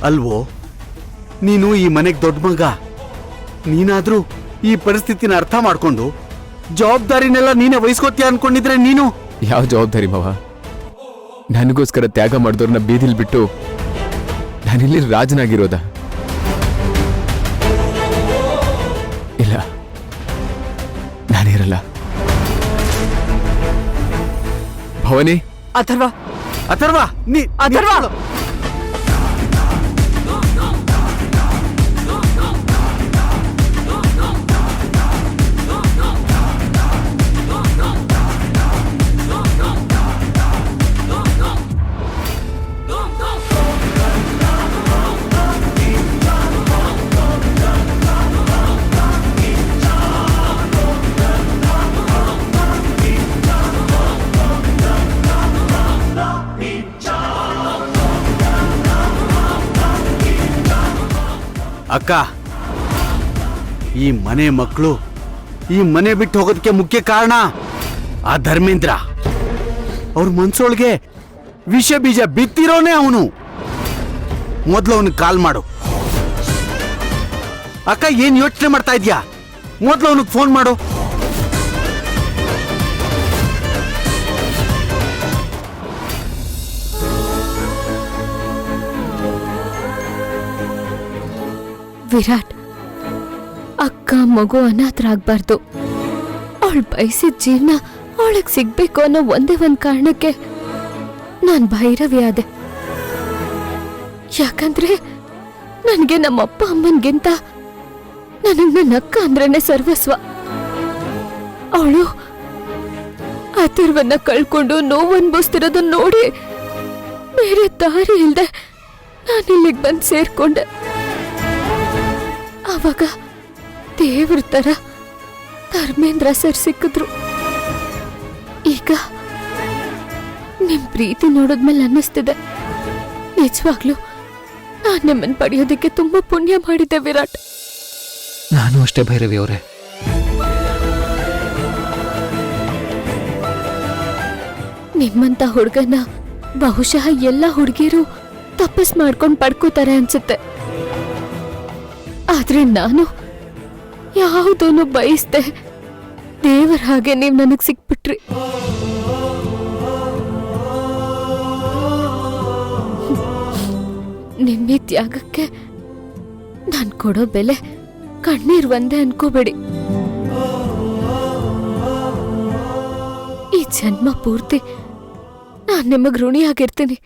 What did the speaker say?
ಅಲ್ವೋ, ನೀನು ಈ ಮನೆಗೆ ದೊಡ್ಡ ಮಗ. ನೀನಾದ್ರೂ ಈ ಪರಿಸ್ಥಿತಿನ ಅರ್ಥ ಮಾಡ್ಕೊಂಡು ಜವಾಬ್ದಾರಿನೆಲ್ಲ ನೀನೇ ವಹಿಸ್ಕೋತೀಯ ಅನ್ಕೊಂಡಿದ್ರೆ ನೀನು. ಯಾವ ಜವಾಬ್ದಾರಿ ಮಾವ? ನನಗೋಸ್ಕರ ತ್ಯಾಗ ಮಾಡಿದವ್ರನ್ನ ಬೀದಿಲ್ ಬಿಟ್ಟು ನಾನಿಲ್ಲಿ ರಾಜನಾಗಿರೋದ? ಇಲ್ಲ, ನಾನಿರಲ್ಲ. ಭವಾನಿ, ಅಥರ್ವ, ಅಥರ್ವ, ಅಥರ್ವ! ಅಕ್ಕ, ಈ ಮನೆ ಮಕ್ಕಳು ಈ ಮನೆ ಬಿಟ್ಟು ಹೋಗೋದಕ್ಕೆ ಮುಖ್ಯ ಕಾರಣ ಆ ಧರ್ಮೇಂದ್ರ. ಅವ್ರ ಮನ್ಸೊಳಗೆ ವಿಷ ಬೀಜ ಬಿತ್ತಿರೋನೇ ಅವನು. ಮೊದ್ಲು ಅವನಿಗೆ ಕಾಲ್ ಮಾಡು. ಅಕ್ಕ, ಏನ್ ಯೋಚನೆ ಮಾಡ್ತಾ ಇದ್ಯಾ? ಮೊದ್ಲು ಅವನಿಗೆ ಫೋನ್ ಮಾಡು. ವಿರಾಟ್, ಅಕ್ಕ ಮಗು ಅನಾಥರಾಗ್ಬಾರ್ದು. ಅವಳು ಬಯಸಿದ ಜೀವನ ಅವಳಿಗೆ ಸಿಗ್ಬೇಕು ಅನ್ನೋ ಒಂದೇ ಒಂದ್ ಕಾರಣಕ್ಕೆ ನಾನ್ ಭೈರವಿ ಆದೆ. ಯಾಕಂದ್ರೆ ನನ್ಗೆ ನಮ್ಮಪ್ಪ ಅಮ್ಮನ್ಗಿಂತ ನನಗ್ ನನ್ನ ಅಕ್ಕ ಅಂದ್ರೇನೆ ಸರ್ವಸ್ವ. ಅವಳು ಅಥರ್ವನ್ನ ಕಳ್ಕೊಂಡು ನೋವನ್ಭವಿಸ್ತಿರೋದನ್ನ ನೋಡಿ ಬೇರೆ ದಾರಿ ಇಲ್ದೆ ನಾನಿಲ್ಲಿಗೆ ಬಂದು ಸೇರ್ಕೊಂಡೆ. ಆವಾಗ ದೇವ್ರ ತರ ಧರ್ಮೇಂದ್ರ ಸರ್ ಸಿಕ್ಕಿದ್ರು. ಈಗ ನಿಮ್ ಪ್ರೀತಿ ನೋಡಿದ್ಮೇಲೆ ಅನ್ನಿಸ್ತಿದೆ, ನಿಜವಾಗ್ಲೂ ನಾನ್ ನಿಮ್ಮನ್ನ ಪಡೆಯೋದಕ್ಕೆ ತುಂಬಾ ಪುಣ್ಯ ಮಾಡಿದ್ದೆ ವಿರಾಟ್. ನಾನು ಅಷ್ಟೇ ಭೈರವಿ ಅವರೇ. ನಿಮ್ಮಂತ ಹುಡುಗನ ಬಹುಶಃ ಎಲ್ಲ ಹುಡುಗಿರು ತಪಸ್ ಮಾಡ್ಕೊಂಡು ಪಡ್ಕೋತಾರೆ ಅನ್ಸುತ್ತೆ. ಆದ್ರೆ ನಾನು ಯಾವುದನ್ನು ಬಯಸ್ದೆ ದೇವರ ಹಾಗೆ ನೀವ್ ನನಗ್ ಸಿಕ್ಬಿಟ್ರಿ. ನಿಮ್ಮ ತ್ಯಾಗಕ್ಕೆ ನಾನ್ ಕೊಡೋ ಬೆಲೆ ಕಣ್ಣೀರ್ ಒಂದೇ ಅನ್ಕೋಬೇಡಿ. ಈ ಜನ್ಮ ಪೂರ್ತಿ ನಾನ್ ನಿಮಗ್ ಋಣಿಯಾಗಿರ್ತೀನಿ.